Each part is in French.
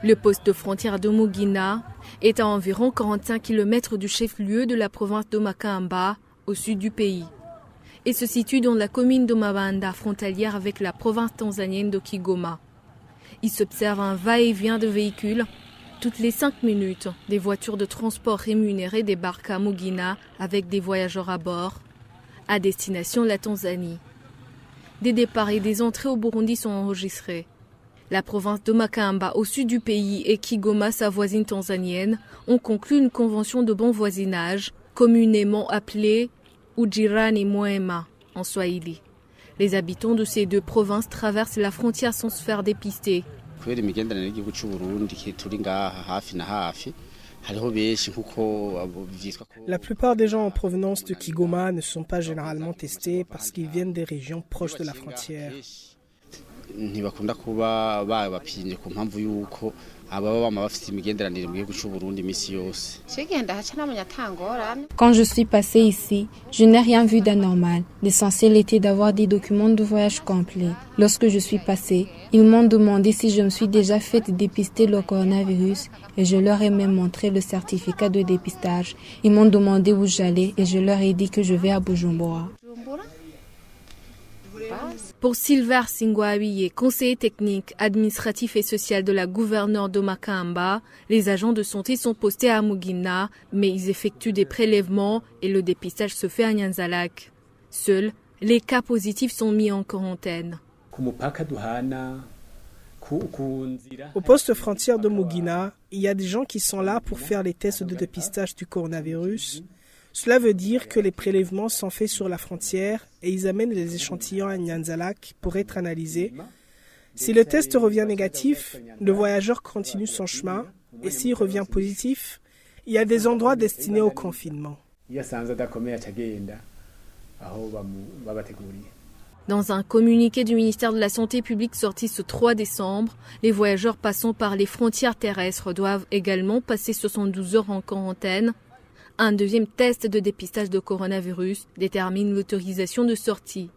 Le poste de frontière de Mugina est à environ 45 km du chef-lieu de la province de Makamba, au sud du pays, et se situe dans la commune de Mabanda, frontalière avec la province tanzanienne de Kigoma. Il s'observe un va-et-vient de véhicules. Toutes les 5 minutes, des voitures de transport rémunérées débarquent à Mugina avec des voyageurs à bord, à destination la Tanzanie. Des départs et des entrées au Burundi sont enregistrés. La province de Makamba, au sud du pays, et Kigoma, sa voisine tanzanienne, ont conclu une convention de bon voisinage, communément appelée Ujirani Mwema en Swahili. Les habitants de ces deux provinces traversent la frontière sans se faire dépister. La plupart des gens en provenance de Kigoma ne sont pas généralement testés parce qu'ils viennent des régions proches de la frontière. Quand je suis passée ici, je n'ai rien vu d'anormal. L'essentiel était d'avoir des documents de voyage complets. Lorsque je suis passée, ils m'ont demandé si je me suis déjà fait dépister le coronavirus et je leur ai même montré le certificat de dépistage. Ils m'ont demandé où j'allais et je leur ai dit que je vais à Bujumbura. Pour Silver Singwabiye, conseiller technique, administratif et social de la gouverneure de Makamba, les agents de santé sont postés à Mugina, mais ils effectuent des prélèvements et le dépistage se fait à Nyanza-Lac. Seuls, les cas positifs sont mis en quarantaine. Au poste frontière de Mugina, il y a des gens qui sont là pour faire les tests de dépistage du coronavirus. Cela veut dire que les prélèvements sont faits sur la frontière et ils amènent les échantillons à Nyanza-Lac pour être analysés. Si le test revient négatif, le voyageur continue son chemin et s'il revient positif, il y a des endroits destinés au confinement. Dans un communiqué du ministère de la Santé publique sorti ce 3 décembre, les voyageurs passant par les frontières terrestres doivent également passer 72 heures en quarantaine. Un deuxième test de dépistage de coronavirus détermine l'autorisation de sortie.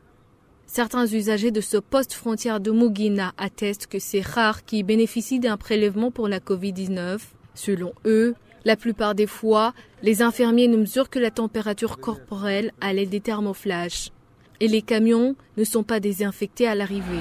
Certains usagers de ce poste frontière de Mugina attestent que c'est rare qu'ils bénéficient d'un prélèvement pour la Covid-19. Selon eux, la plupart des fois, les infirmiers ne mesurent que la température corporelle à l'aide des thermoflash. Et les camions ne sont pas désinfectés à l'arrivée.